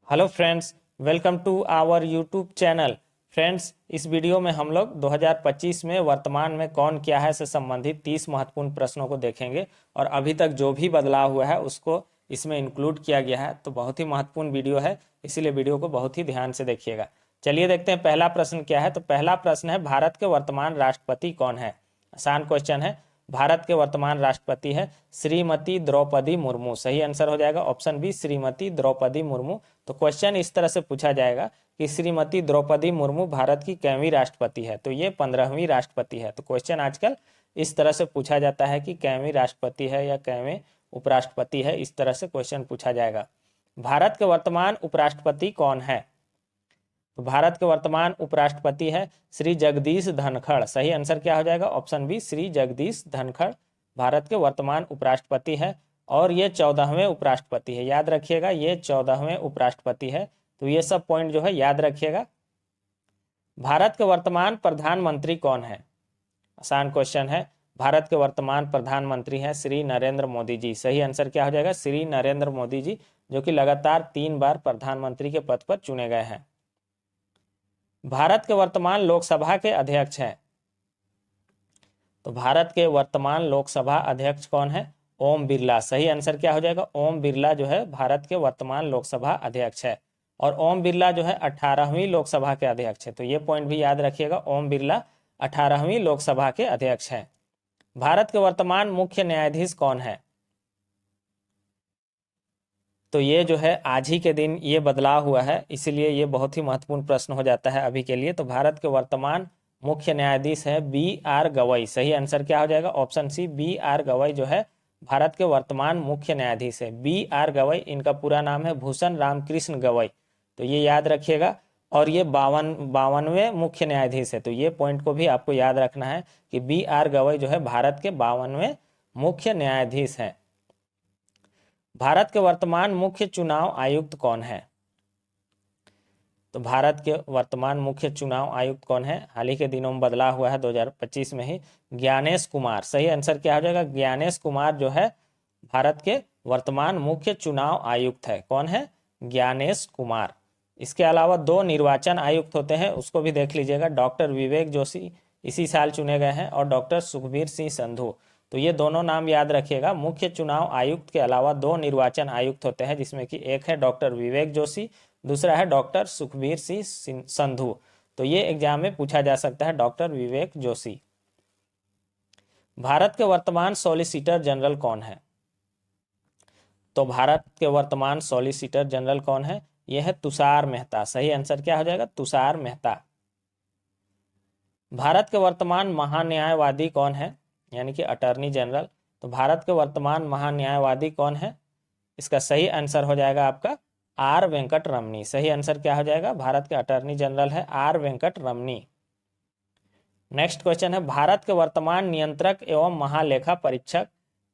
Hello friends, welcome to our YouTube channel. Friends, इस video में हम लोग 2025 में वर्तमान में कौन क्या है से संबंधित 30 महत्वपूर्ण प्रश्नों को देखेंगे और अभी तक जो भी बदलाव हुआ है उसको इसमें इंक्लूड किया गया है। तो बहुत ही महत्वपूर्ण वीडियो है, इसीलिए वीडियो को बहुत ही ध्यान से देखिएगा। चलिए देखते हैं पहला प्रश्न क्या है। तो पहला प्रश्न है, भारत के वर्तमान राष्ट्रपति कौन है। आसान क्वेश्चन है। भारत के वर्तमान राष्ट्रपति है श्रीमती द्रौपदी मुर्मू। सही आंसर हो जाएगा ऑप्शन बी, श्रीमती द्रौपदी मुर्मू। तो क्वेश्चन इस तरह से पूछा जाएगा कि श्रीमती द्रौपदी मुर्मू भारत की कैवीं राष्ट्रपति है। तो ये 15वीं राष्ट्रपति है। तो क्वेश्चन आजकल इस तरह से पूछा जाता है कि कैवीं राष्ट्रपति है या कैवें उपराष्ट्रपति है, इस तरह से क्वेश्चन पूछा जाएगा। भारत के वर्तमान उपराष्ट्रपति कौन है। तो भारत के वर्तमान उपराष्ट्रपति है श्री जगदीश धनखड़। सही आंसर क्या हो जाएगा ऑप्शन बी, श्री जगदीश धनखड़ भारत के वर्तमान उपराष्ट्रपति है और ये 14वें उपराष्ट्रपति है। याद रखिएगा, ये 14वें उपराष्ट्रपति है। तो ये सब पॉइंट जो है याद रखिएगा। भारत के वर्तमान प्रधानमंत्री कौन है। आसान क्वेश्चन है। भारत के वर्तमान प्रधानमंत्री हैं श्री नरेंद्र मोदी जी। सही आंसर क्या हो जाएगा, श्री नरेंद्र मोदी जी, जो कि लगातार 3 बार प्रधानमंत्री के पद पर चुने गए हैं। भारत के वर्तमान लोकसभा के अध्यक्ष हैं। तो भारत के वर्तमान लोकसभा अध्यक्ष कौन है, ओम बिरला। सही आंसर क्या हो जाएगा, ओम बिरला जो है भारत के वर्तमान लोकसभा अध्यक्ष है और ओम बिरला जो है 18वीं लोकसभा के अध्यक्ष है। तो ये पॉइंट भी याद रखिएगा, ओम बिरला 18वीं लोकसभा के अध्यक्ष हैं। भारत के वर्तमान मुख्य न्यायाधीश कौन है। तो ये जो है आज ही के दिन ये बदलाव हुआ है, इसलिए ये बहुत ही महत्वपूर्ण प्रश्न हो जाता है अभी के लिए। तो भारत के वर्तमान मुख्य न्यायाधीश है बी आर गवई। सही आंसर क्या हो जाएगा option C, B R Gavai जो है भारत के वर्तमान मुख्य न्यायाधीश है। बी आर गवई, इनका पूरा नाम है भूषण रामकृष्ण गवई। तो ये याद रखिएगा। और ये 52वें मुख्य न्यायाधीश है। तो ये पॉइंट को भी आपको याद रखना है कि बी आर गवई जो है भारत के 52वें मुख्य न्यायाधीश हैं। भारत के वर्तमान मुख्य चुनाव आयुक्त कौन है। तो भारत के वर्तमान मुख्य चुनाव आयुक्त कौन है, हाल ही के दिनों में बदलाव हुआ है 2025 में ही, ज्ञानेश कुमार। सही आंसर क्या हो जाएगा, ज्ञानेश कुमार जो है भारत के वर्तमान मुख्य चुनाव आयुक्त है। कौन है, ज्ञानेश कुमार। इसके अलावा 2 निर्वाचन आयुक्त होते हैं, उसको भी देख लीजिएगा। डॉक्टर विवेक जोशी इसी साल चुने गए हैं और डॉक्टर सुखबीर सिंह संधू। तो ये दोनों नाम याद रखिएगा। मुख्य चुनाव आयुक्त के अलावा 2 निर्वाचन आयुक्त होते हैं, जिसमें कि एक है डॉक्टर विवेक जोशी, दूसरा है डॉक्टर सुखबीर सिंह संधू। तो ये एग्जाम में पूछा जा सकता है, डॉक्टर विवेक जोशी। भारत के वर्तमान सॉलिसिटर जनरल कौन है। तो भारत के वर्तमान सॉलिसिटर जनरल कौन है, यह है तुषार मेहता। सही आंसर क्या हो जाएगा, तुषार मेहता। भारत के वर्तमान महान्यायवादी कौन है, यानी कि अटॉर्नी जनरल। तो भारत के वर्तमान महान्यायवादी कौन है, इसका सही आंसर हो जाएगा आपका आर वेंकट रमनी। सही आंसर क्या हो जाएगा, भारत के अटॉर्नी जनरल है R Venkataramani. Next question है, भारत के वर्तमान नियंत्रक एवं महालेखा परीक्षक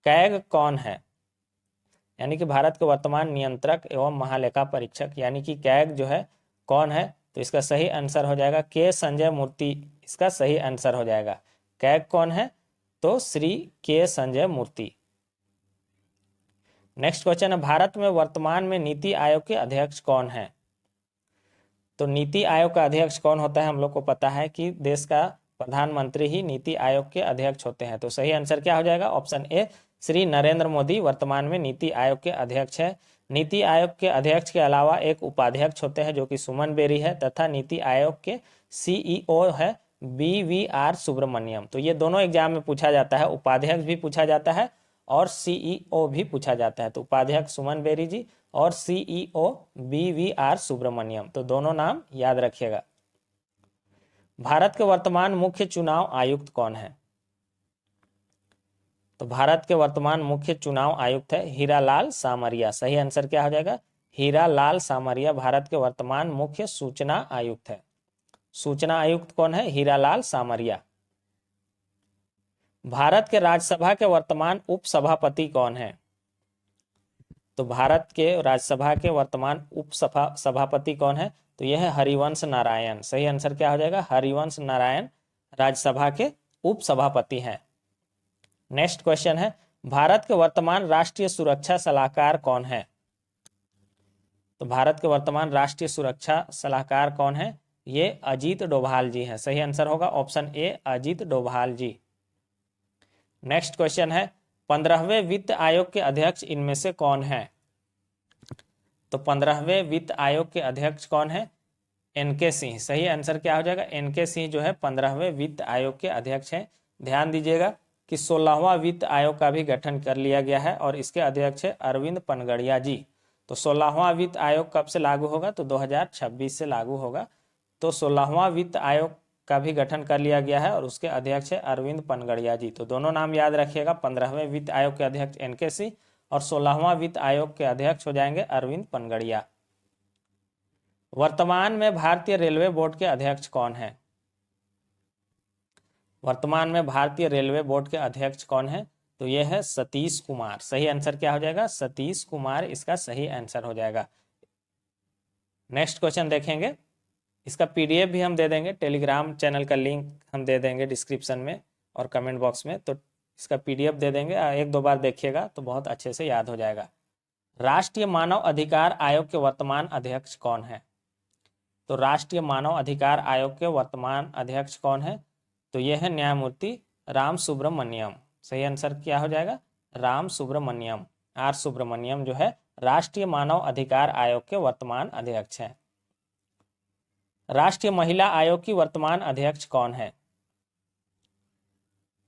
कैग कौन है। यानी कि भारत के वर्तमान नियंत्रक एवं महालेखा परीक्षक यानी कि कैग जो है कौन है। तो इसका सही आंसर हो जाएगा के संजय मूर्ति। इसका सही आंसर हो जाएगा, कैग कौन है, तो श्री के संजय मूर्ति। नेक्स्ट क्वेश्चन है, भारत में वर्तमान में नीति आयोग के अध्यक्ष कौन है। तो नीति आयोग का अध्यक्ष कौन होता है, हम लोग को पता है कि देश का प्रधानमंत्री ही नीति आयोग के अध्यक्ष होते हैं। तो सही आंसर क्या हो जाएगा ऑप्शन ए, श्री नरेंद्र मोदी वर्तमान में नीति आयोग के अध्यक्ष है। नीति आयोग के अध्यक्ष के अलावा एक उपाध्यक्ष होते हैं जो कि सुमन बेरी है, तथा नीति आयोग के सीईओ है BVR सुब्रमण्यम। तो ये दोनों एग्जाम में पूछा जाता है, उपाध्यक्ष भी पूछा जाता है और सीईओ भी पूछा जाता है। तो उपाध्यक्ष सुमन बेरी जी और सीईओ BVR सुब्रमण्यम, तो दोनों नाम याद रखिएगा। भारत के वर्तमान मुख्य चुनाव आयुक्त कौन है। तो भारत के वर्तमान मुख्य चुनाव आयुक्त है हीरालाल सामरिया। सही आंसर क्या हो जाएगा, हीरालाल सामरिया भारत के वर्तमान मुख्य सूचना आयुक्त है। सूचना आयुक्त कौन है, हीरालाल सामरिया। भारत के राज्यसभा के वर्तमान उपसभापति कौन है। तो भारत के राज्यसभा के वर्तमान उपसभापति कौन है, तो यह है हरिवंश नारायण। सही आंसर क्या हो जाएगा, हरिवंश नारायण राज्यसभा के उपसभापति हैं। नेक्स्ट क्वेश्चन है, भारत के वर्तमान राष्ट्रीय सुरक्षा सलाहकार कौन है। तो भारत के वर्तमान राष्ट्रीय सुरक्षा सलाहकार कौन है? ये अजीत डोभाल जी हैं। सही आंसर होगा option A, Ajit Doval ji. Next question है 15वें वित्त आयोग के अध्यक्ष इनमें से कौन है? तो 15वें वित्त आयोग के अध्यक्ष कौन है? एनके सिंह। सही आंसर क्या हो जाएगा? एनके सिंह जो है 15वें वित्त आयोग के अध्यक्ष हैं। ध्यान दीजिएगा कि 16वां वित्त आयोग का भी गठन कर लिया गया है और इसके अध्यक्ष है अरविंद पनगड़िया जी। तो 16वां वित्त आयोग कब से लागू होगा? तो 2026 से लागू होगा। तो 16वां वित्त आयोग का भी गठन कर लिया गया है और उसके अध्यक्ष है अरविंद पनगड़िया जी। तो दोनों नाम याद रखिएगा, 15वें वित्त आयोग के अध्यक्ष एनके सिंह और 16वां वित्त आयोग के अध्यक्ष हो जाएंगे अरविंद पनगड़िया। वर्तमान में भारतीय रेलवे बोर्ड के अध्यक्ष कौन है? वर्तमान में भारतीय रेलवे बोर्ड के अध्यक्ष कौन है? तो यह है सतीश कुमार। सही आंसर क्या हो जाएगा? सतीश कुमार इसका सही आंसर हो जाएगा। नेक्स्ट क्वेश्चन देखेंगे, इसका पीडीएफ भी हम दे देंगे, टेलीग्राम चैनल का लिंक हम दे देंगे डिस्क्रिप्शन में और कमेंट बॉक्स में। तो इसका पीडीएफ दे देंगे, एक दो बार देखिएगा तो बहुत अच्छे से याद हो जाएगा। राष्ट्रीय मानव अधिकार आयोग के वर्तमान अध्यक्ष कौन है? तो राष्ट्रीय मानव अधिकार आयोग के वर्तमान अध्यक्ष कौन है? तो यह है न्यायमूर्ति राम सुब्रमण्यम। सही आंसर क्या हो जाएगा? राम सुब्रमण्यम, आर सुब्रमण्यम जो है राष्ट्रीय मानव अधिकार आयोग के वर्तमान अध्यक्ष हैं। राष्ट्रीय महिला आयोग की वर्तमान अध्यक्ष कौन है?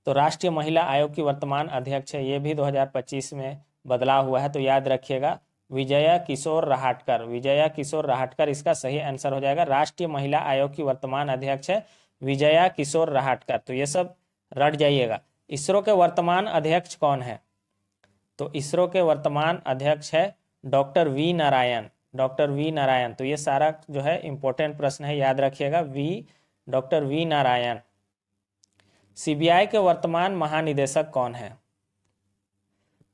तो राष्ट्रीय महिला आयोग की वर्तमान अध्यक्ष है, ये भी 2025 में बदलाव हुआ है, तो याद रखिएगा विजया किशोर रहाटकर। विजया किशोर रहाटकर इसका सही आंसर हो जाएगा। राष्ट्रीय महिला आयोग की वर्तमान अध्यक्ष है विजया किशोर रहाटकर। तो ये सब रट जाइएगा। इसरो के वर्तमान अध्यक्ष कौन है? तो इसरो के वर्तमान अध्यक्ष है doctor V Narayan. Doctor V Narayan. तो ये सारा जो है इंपॉर्टेंट प्रश्न है, याद रखिएगा, डॉक्टर वी नारायण। सीबीआई के वर्तमान महानिदेशक कौन है?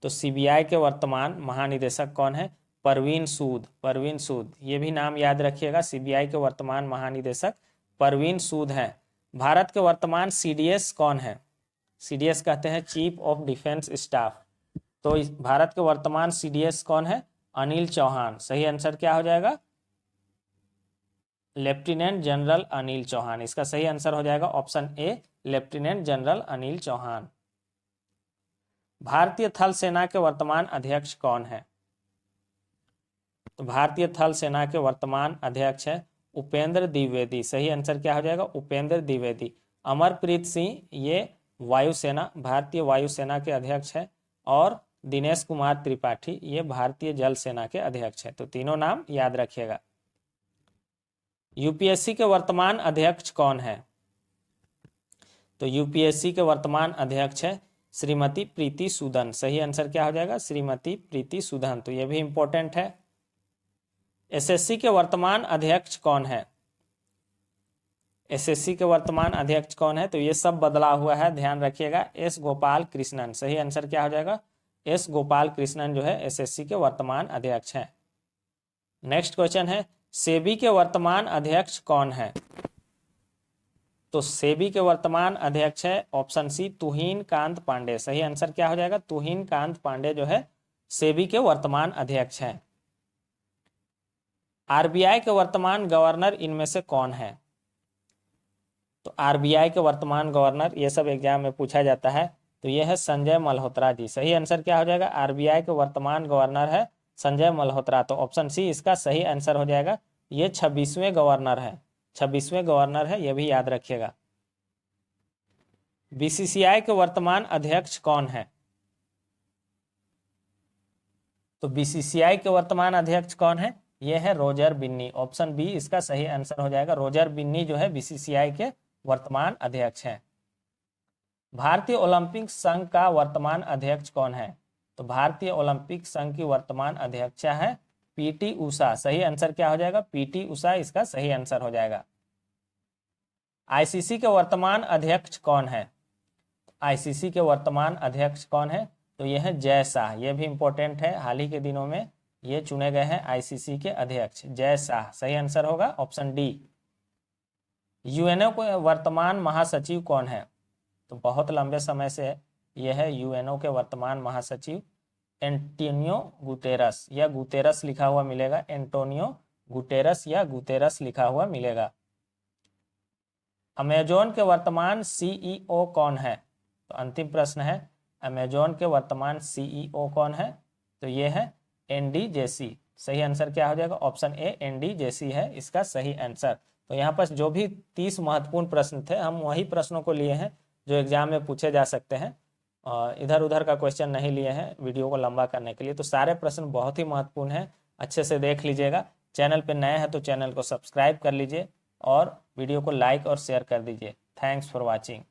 तो सीबीआई के वर्तमान महानिदेशक कौन है? परवीन सूद। परवीन सूद, ये भी नाम याद रखिएगा। सीबीआई के वर्तमान महानिदेशक परवीन सूद हैं। भारत के वर्तमान सीडीएस कौन है? सीडीएस कहते हैं चीफ ऑफ डिफेंस स्टाफ। तो भारत के वर्तमान सीडीएस कौन है? अनिल चौहान। सही आंसर क्या हो जाएगा? Lieutenant general Anil Chauhan. इसका सही आंसर हो जाएगा option A, lieutenant general Anil Chauhan. भारतीय थल सेना के वर्तमान अध्यक्ष कौन है? तो भारतीय थल सेना के वर्तमान अध्यक्ष है उपेंद्र द्विवेदी। सही आंसर क्या हो जाएगा? उपेंद्र द्विवेदी। अमरप्रीत सिंह ये वायुसेना, भारतीय वायुसेना के अध्यक्ष है और दिनेश कुमार त्रिपाठी ये भारतीय जल सेना के अध्यक्ष है। तो तीनों नाम याद रखिएगा। यूपीएससी के वर्तमान अध्यक्ष कौन है? तो यूपीएससी के वर्तमान अध्यक्ष है श्रीमती प्रीति सूदन। सही आंसर क्या हो जाएगा? श्रीमती प्रीति सूदन। तो ये भी इंपॉर्टेंट है। एसएससी के वर्तमान अध्यक्ष कौन है? एसएससी के वर्तमान अध्यक्ष कौन है? तो ये सब बदला हुआ है, ध्यान रखिएगा। एस गोपाल कृष्णन। सही आंसर क्या हो जाएगा? एस गोपाल कृष्णन जो है एसएससी के वर्तमान अध्यक्ष हैं। नेक्स्ट क्वेश्चन है सेबी के वर्तमान अध्यक्ष कौन है? तो सेबी के वर्तमान अध्यक्ष है ऑप्शन सी, तुहिन कांत पांडे। सही आंसर क्या हो जाएगा? तुहिन कांत पांडे जो है सेबी के वर्तमान अध्यक्ष हैं। आरबीआई के वर्तमान गवर्नर इनमें से कौन है? तो आरबीआई के वर्तमान गवर्नर, ये सब एग्जाम में पूछा जाता है, तो ये है संजय मल्होत्रा जी। सही आंसर क्या हो जाएगा? आरबीआई के वर्तमान गवर्नर है संजय मल्होत्रा। तो ऑप्शन सी इसका सही आंसर हो जाएगा। ये 26वें गवर्नर है, 26वें गवर्नर है, ये भी याद रखिएगा। बीसीसीआई के वर्तमान अध्यक्ष कौन है? तो बीसीसीआई के वर्तमान अध्यक्ष कौन है? ये है रोजर बिन्नी। ऑप्शन बी इसका सही आंसर हो जाएगा। रोजर बिन्नी जो है बीसीसीआई के वर्तमान अध्यक्ष हैं। भारतीय ओलंपिक संघ का वर्तमान अध्यक्ष कौन है? तो भारतीय ओलंपिक संघ की वर्तमान अध्यक्षा है पीटी उषा। सही आंसर क्या हो जाएगा? पीटी उषा इसका सही आंसर हो जाएगा। आईसीसी के वर्तमान अध्यक्ष कौन है? आईसीसी के वर्तमान अध्यक्ष कौन है? तो यह है जय शाह। यह भी इंपॉर्टेंट है, हाल ही के दिनों में ये चुने गए हैं आईसीसी के अध्यक्ष, जय शाह। सही आंसर होगा ऑप्शन डी। यूएनओ के वर्तमान महासचिव कौन है? तो बहुत लंबे समय से यह है यूएनओ के वर्तमान महासचिव एंटोनियो गुतेरस या गुतेरस लिखा हुआ मिलेगा, एंटोनियो गुतेरस या गुतेरस लिखा हुआ मिलेगा। अमेजोन के वर्तमान सीईओ कौन है? तो अंतिम प्रश्न है, अमेजोन के वर्तमान सीईओ कौन है? तो ये है एंडी जेसी। सही आंसर क्या हो जाएगा? ऑप्शन ए एंडी जेसी है इसका सही आंसर। तो यहाँ पर जो भी 30 महत्वपूर्ण प्रश्न थे हम वही प्रश्नों को लिए हैं जो एग्जाम में पूछे जा सकते हैं, और इधर उधर का क्वेश्चन नहीं लिए हैं वीडियो को लंबा करने के लिए। तो सारे प्रश्न बहुत ही महत्वपूर्ण हैं, अच्छे से देख लीजिएगा। चैनल पर नए हैं तो चैनल को सब्सक्राइब कर लीजिए और वीडियो को लाइक और शेयर कर दीजिए। Thanks for watching.